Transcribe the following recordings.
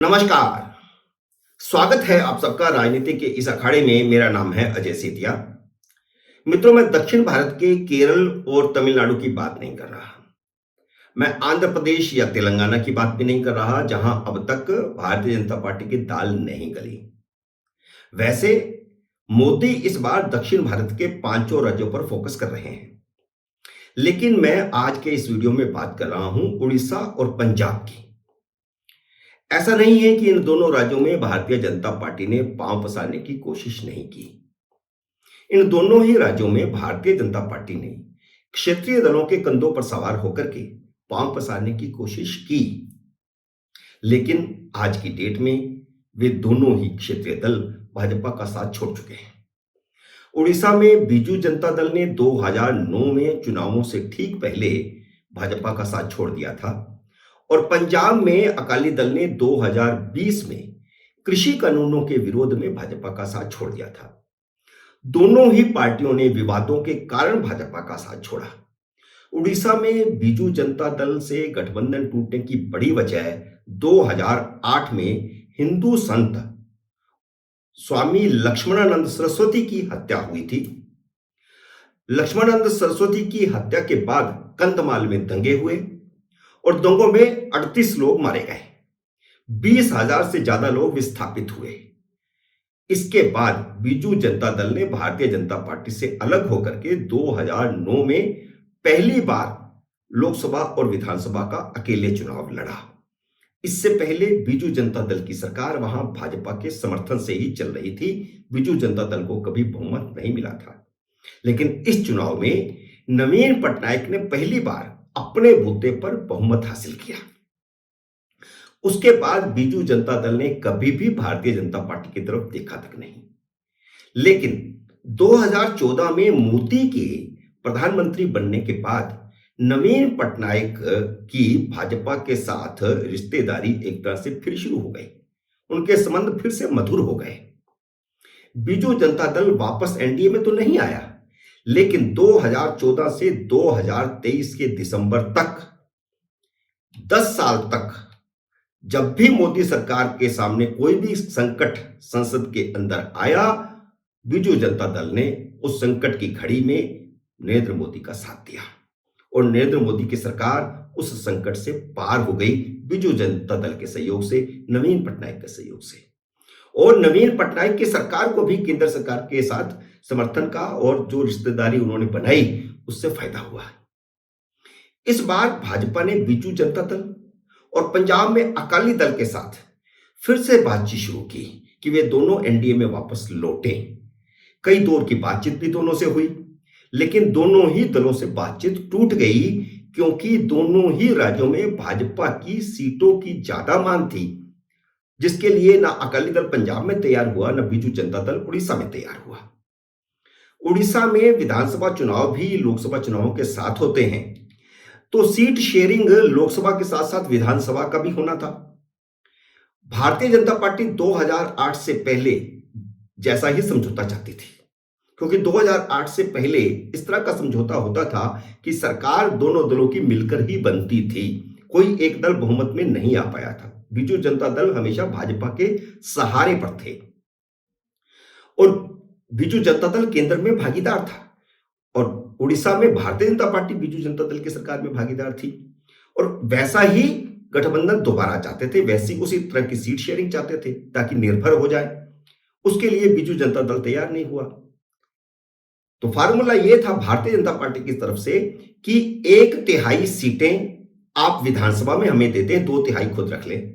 नमस्कार। स्वागत है आप सबका राजनीति के इस अखाड़े में। मेरा नाम है अजय सेतिया। मित्रों, मैं दक्षिण भारत के केरल और तमिलनाडु की बात नहीं कर रहा। मैं आंध्र प्रदेश या तेलंगाना की बात भी नहीं कर रहा, जहां अब तक भारतीय जनता पार्टी की दाल नहीं गली। वैसे मोदी इस बार दक्षिण भारत के पांचों राज्यों पर फोकस कर रहे हैं, लेकिन मैं आज के इस वीडियो में बात कर रहा हूं उड़ीसा और पंजाब की। ऐसा नहीं है कि इन दोनों राज्यों में भारतीय जनता पार्टी ने पांव पसारने की कोशिश नहीं की। इन दोनों ही राज्यों में भारतीय जनता पार्टी ने क्षेत्रीय दलों के कंधों पर सवार होकर के पांव पसारने की कोशिश की, लेकिन आज की डेट में वे दोनों ही क्षेत्रीय दल भाजपा का साथ छोड़ चुके हैं। उड़ीसा में बीजू जनता दल ने 2009 में चुनावों से ठीक पहले भाजपा का साथ छोड़ दिया था, और पंजाब में अकाली दल ने 2020 में कृषि कानूनों के विरोध में भाजपा का साथ छोड़ दिया था। दोनों ही पार्टियों ने विवादों के कारण भाजपा का साथ छोड़ा। उड़ीसा में बीजू जनता दल से गठबंधन टूटने की बड़ी वजह 2008 में हिंदू संत स्वामी लक्ष्मणानंद सरस्वती की हत्या हुई थी। लक्ष्मणानंद सरस्वती की हत्या के बाद कंधमाल में दंगे हुए और दंगों में 38 लोग मारे गए, 20,000 से ज्यादा लोग विस्थापित हुए। इसके बाद बीजू जनता दल ने भारतीय जनता पार्टी से अलग होकर के 2009 में पहली बार लोकसभा और विधानसभा का अकेले चुनाव लड़ा। इससे पहले बीजू जनता दल की सरकार वहां भाजपा के समर्थन से ही चल रही थी। बीजू जनता दल को कभी बहुमत नहीं मिला था, लेकिन इस चुनाव में नवीन पटनायक ने पहली बार अपने बूते पर बहुमत हासिल किया। उसके बाद बीजू जनता दल ने कभी भी भारतीय जनता पार्टी की तरफ देखा तक नहीं। लेकिन 2014 में मोदी के प्रधानमंत्री बनने के बाद नवीन पटनायक की भाजपा के साथ रिश्तेदारी एक तरह से फिर शुरू हो गई। उनके संबंध फिर से मधुर हो गए। बीजू जनता दल वापस एनडीए में तो नहीं आया, लेकिन 2014 से 2023 के दिसंबर तक 10 साल तक जब भी मोदी सरकार के सामने कोई भी संकट संसद के अंदर आया, बीजू जनता दल ने उस संकट की घड़ी में नरेंद्र मोदी का साथ दिया और नरेंद्र मोदी की सरकार उस संकट से पार हो गई बीजू जनता दल के सहयोग से, नवीन पटनायक के सहयोग से। और नवीन पटनायक की सरकार को भी केंद्र सरकार के साथ समर्थन का और जो रिश्तेदारी उन्होंने बनाई उससे फायदा हुआ। इस बार भाजपा ने बीजू जनता दल और पंजाब में अकाली दल के साथ फिर से बातचीत शुरू की कि वे दोनों एनडीए में वापस लौटें। कई दौर की बातचीत भी दोनों से हुई, लेकिन दोनों ही दलों से बातचीत टूट गई, क्योंकि दोनों ही राज्यों में भाजपा की सीटों की ज्यादा मांग थी, जिसके लिए ना अकाली दल पंजाब में तैयार हुआ, ना बीजू जनता दल उड़ीसा में तैयार हुआ। उड़ीसा में विधानसभा चुनाव भी लोकसभा चुनावों के साथ होते हैं, तो सीट शेयरिंग लोकसभा के साथ साथ विधानसभा का भी होना था। भारतीय जनता पार्टी 2008 से पहले जैसा ही समझौता चाहती थी, क्योंकि 2008 से पहले इस तरह का समझौता होता था कि सरकार दोनों दलों की मिलकर ही बनती थी, कोई एक दल बहुमत में नहीं आ पाया था। बीजू जनता दल हमेशा भाजपा के सहारे पर थे और बीजू जनता दल केंद्र में भागीदार था, और उड़ीसा में भारतीय जनता पार्टी बीजू जनता दल की सरकार में भागीदार थी, और वैसा ही गठबंधन दोबारा चाहते थे, वैसी उसी तरह की सीट शेयरिंग चाहते थे ताकि निर्भर हो जाए। उसके लिए बीजू जनता दल तैयार नहीं हुआ। तो फार्मूला यह था भारतीय जनता पार्टी की तरफ से कि 1/3 सीटें आप विधानसभा में हमें दे दें, 2/3 खुद रख लें,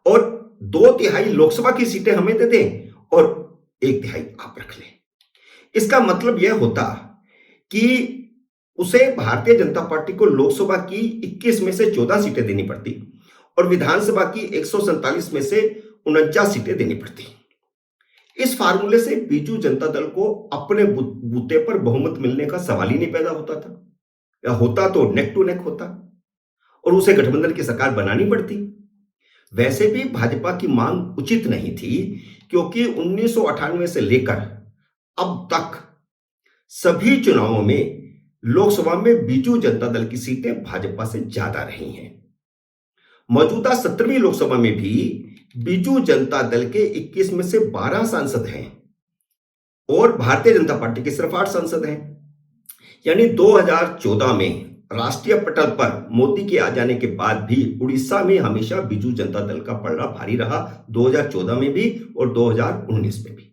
और 2/3 लोकसभा की सीटें हमें दे दें और 1/3 आप रख लें। इसका मतलब यह होता कि उसे भारतीय जनता पार्टी को लोकसभा की 21 में से 14 सीटें देनी पड़ती और विधानसभा की 147 में से 49 सीटें देनी पड़ती। इस फार्मूले से बीजू जनता दल को अपने बूते पर बहुमत मिलने का सवाल ही नहीं पैदा होता था, या होता तो नेक टू नेक होता और उसे गठबंधन की सरकार बनानी पड़ती। वैसे भी भाजपा की मांग उचित नहीं थी, क्योंकि 1998 से लेकर अब तक सभी चुनावों में लोकसभा में बीजू जनता दल की सीटें भाजपा से ज्यादा रही हैं। मौजूदा 17वीं लोकसभा में भी बीजू जनता दल के 21 में से 12 सांसद हैं और भारतीय जनता पार्टी के सिर्फ 8 सांसद हैं। यानी 2014 में राष्ट्रीय पटल पर मोदी के आ जाने के बाद भी उड़ीसा में हमेशा बीजू जनता दल का पलड़ा भारी रहा, 2014 में भी और 2019 में भी।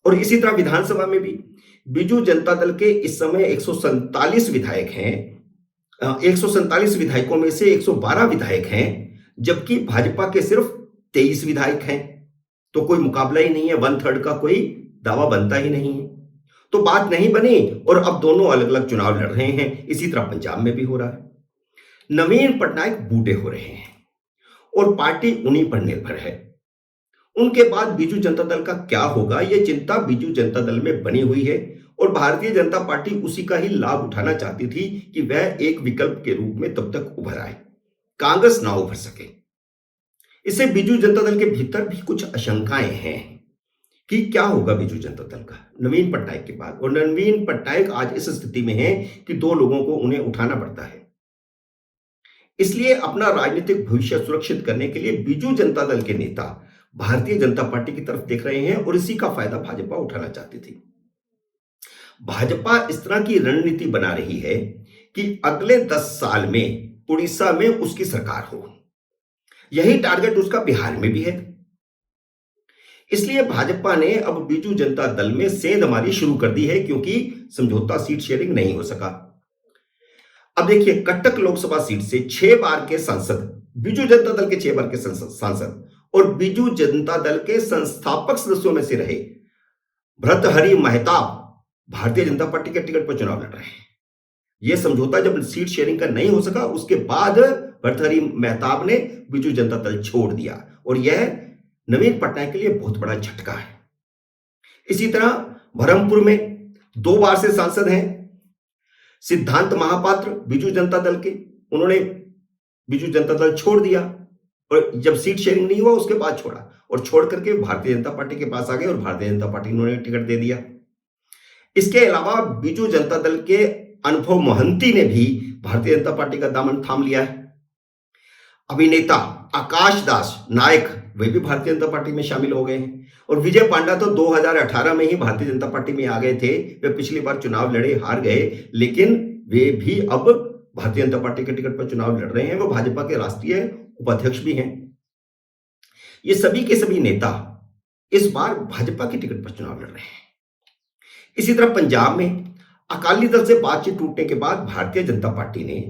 और इसी तरह विधानसभा में भी बीजू जनता दल के इस समय 147 विधायक हैं। 147 विधायकों में से 112 विधायक हैं, जबकि भाजपा के सिर्फ 23 विधायक हैं। तो कोई मुकाबला ही नहीं है, 1/3 का कोई दावा बनता ही नहीं है। तो बात नहीं बनी और अब दोनों अलग अलग चुनाव लड़ रहे हैं। इसी तरह पंजाब में भी हो रहा है। नवीन पटनायक बूढ़े हो रहे हैं और पार्टी उन्हीं पर निर्भर है। उनके बाद बीजू जनता दल का क्या होगा, यह चिंता बीजू जनता दल में बनी हुई है और भारतीय जनता पार्टी उसी का ही लाभ उठाना चाहती थी कि वह एक विकल्प के रूप में तब तक उभर आए, कांग्रेस ना उभर सके। इससे बीजू जनता दल के भीतर भी कुछ आशंकाएं हैं कि क्या होगा बीजू जनता दल का नवीन पटनायक के बाद। और नवीन पटनायक आज इस स्थिति में है कि दो लोगों को उन्हें उठाना पड़ता है। इसलिए अपना राजनीतिक भविष्य सुरक्षित करने के लिए बीजू जनता दल के नेता भारतीय जनता पार्टी की तरफ देख रहे हैं और इसी का फायदा भाजपा उठाना चाहती थी। भाजपा इस तरह की रणनीति बना रही है कि अगले 10 साल में उड़ीसा में उसकी सरकार हो। यही टारगेट उसका बिहार में भी है। इसलिए भाजपा ने अब बीजू जनता दल में सेंधमारी शुरू कर दी है, क्योंकि समझौता सीट शेयरिंग नहीं हो सका। अब देखिए, कटक लोकसभा सीट से 6 बार के सांसद, बीजू जनता दल के 6 बार के सांसद और बीजू जनता दल के संस्थापक सदस्यों में से रहे भर्तृहरि महताब भारतीय जनता पार्टी के टिकट पर चुनाव लड़ रहे हैं। यह समझौता जब सीट शेयरिंग का नहीं हो सका, उसके बाद भर्तृहरि महताब ने बीजू जनता दल छोड़ दिया और यह नवीन पटनायक के लिए बहुत बड़ा झटका है। इसी तरह बरहमपुर में 2 बार से सांसद हैं सिद्धांत महापात्र बीजू जनता दल के। उन्होंने बीजू जनता दल छोड़ दिया और जब सीट शेयरिंग नहीं हुआ उसके बाद छोड़ा और छोड़ करके भारतीय जनता पार्टी के पास आ गए और भारतीय जनता पार्टी ने उन्हें टिकट दे दिया। इसके अलावा बीजू जनता दल के अनुभव मोहंती ने भी भारतीय जनता पार्टी का दामन थाम लिया है। अभिनेता आकाश दास नायक वे भी भारतीय जनता पार्टी में शामिल हो गए हैं और विजय पांडा तो 2018 में ही भारतीय जनता पार्टी में आ गए थे। वे पिछली बार चुनाव लड़े, हार गए, लेकिन वे भी अब भारतीय जनता पार्टी के टिकट पर चुनाव लड़ रहे हैं। वो भाजपा के राष्ट्रीय उपाध्यक्ष भी हैं। ये सभी के सभी नेता इस बार भाजपा के टिकट पर चुनाव लड़ रहे हैं। इसी तरह पंजाब में अकाली दल से बातचीत टूटने के बाद भारतीय जनता पार्टी ने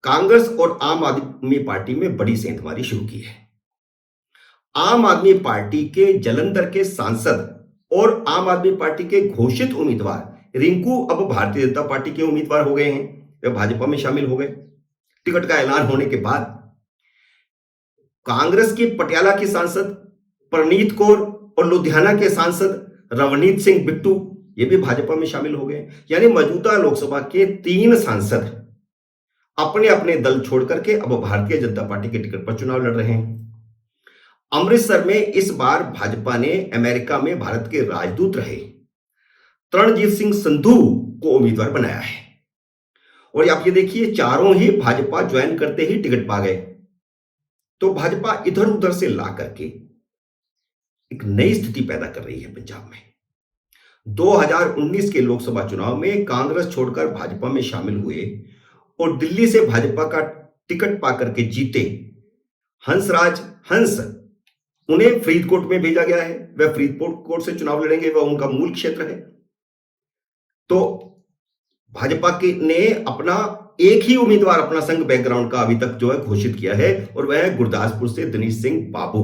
कांग्रेस और आम आदमी पार्टी में बड़ी सेंधमारी शुरू की है। आम आदमी पार्टी के जलंधर के सांसद और आम आदमी पार्टी के घोषित उम्मीदवार रिंकू अब भारतीय जनता पार्टी के उम्मीदवार हो गए हैं। वे भाजपा में शामिल हो गए। टिकट का ऐलान होने के बाद कांग्रेस की पटियाला की सांसद परनीत कौर और लुधियाना के सांसद रवनीत सिंह बिट्टू ये भी भाजपा में शामिल हो गए। यानी मौजूदा लोकसभा के 3 सांसद अपने अपने दल छोड़ करके अब भारतीय जनता पार्टी के टिकट पर चुनाव लड़ रहे हैं। अमृतसर में इस बार भाजपा ने अमेरिका में भारत के राजदूत रहे तरणजीत सिंह संधू को उम्मीदवार बनाया है। और आप ये देखिए, चारों ही भाजपा ज्वाइन करते ही टिकट पा गए। तो भाजपा इधर उधर से ला करके एक नई स्थिति पैदा कर रही है पंजाब में। 2019 के लोकसभा चुनाव में कांग्रेस छोड़कर भाजपा में शामिल हुए और दिल्ली से भाजपा का टिकट पाकर के जीते हंसराज हंस, उन्हें फरीदकोट में भेजा गया है। वह फरीदकोट से चुनाव लड़ेंगे, वह उनका मूल क्षेत्र है। तो भाजपा की ने अपना एक ही उम्मीदवार अपना संघ बैकग्राउंड का अभी तक जो है घोषित किया है और वह है गुरदासपुर से दिनेश सिंह बाबू।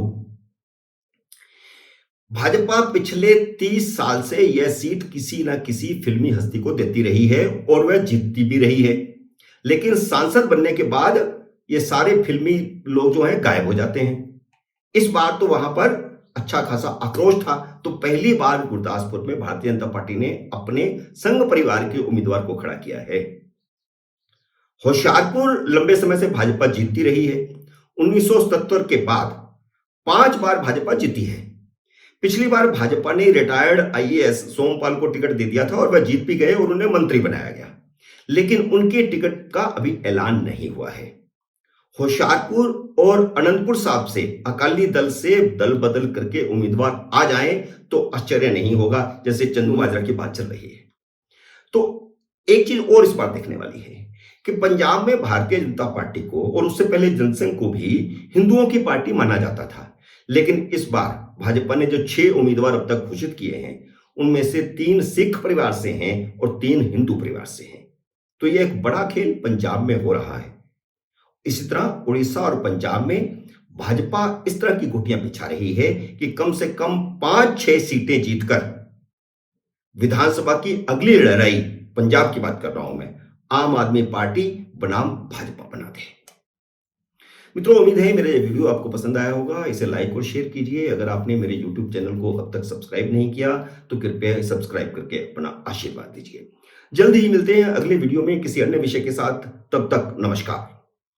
भाजपा पिछले 30 साल से यह सीट किसी ना किसी फिल्मी हस्ती को देती रही है और वह जीतती भी रही है, लेकिन सांसद बनने के बाद ये सारे फिल्मी लोग जो हैं गायब हो जाते हैं। इस बार तो वहां पर अच्छा खासा आक्रोश था, तो पहली बार गुरदासपुर में भारतीय जनता पार्टी ने अपने संघ परिवार के उम्मीदवार को खड़ा किया है। होशियारपुर लंबे समय से भाजपा जीतती रही है। 1977 के बाद 5 बार भाजपा जीती है। पिछली बार भाजपा ने रिटायर्ड आईएएस सोमपाल को टिकट दे दिया था और वह जीत भी गए और उन्हें मंत्री बनाया गया, लेकिन उनके टिकट का अभी ऐलान नहीं हुआ है। होशियारपुर और अनंतपुर साहब से अकाली दल से दल बदल करके उम्मीदवार आ जाएं तो आश्चर्य नहीं होगा, जैसे चंदू माजरा की बात चल रही है। तो एक चीज और इस बार देखने वाली है कि पंजाब में भारतीय जनता पार्टी को और उससे पहले जनसंघ को भी हिंदुओं की पार्टी माना जाता था, लेकिन इस बार भाजपा ने जो 6 उम्मीदवार अब तक घोषित किए हैं उनमें से 3 सिख परिवार से हैं और 3 हिंदू परिवार से हैं। तो यह एक बड़ा खेल पंजाब में हो रहा है। इसी तरह उड़ीसा और पंजाब में भाजपा इस तरह की गुटियां बिछा रही है कि कम से कम 5-6 सीटें जीतकर विधानसभा की अगली लड़ाई, पंजाब की बात कर रहा हूं मैं, आम आदमी पार्टी बनाम भाजपा बना दे। मित्रों, उम्मीद है मेरा ये वीडियो आपको पसंद आया होगा। इसे लाइक और शेयर कीजिए। अगर आपने मेरे यूट्यूब चैनल को अब तक सब्सक्राइब नहीं किया तो कृपया सब्सक्राइब करके अपना आशीर्वाद दीजिए। जल्द ही मिलते हैं अगले वीडियो में किसी अन्य विषय के साथ। तब तक नमस्कार।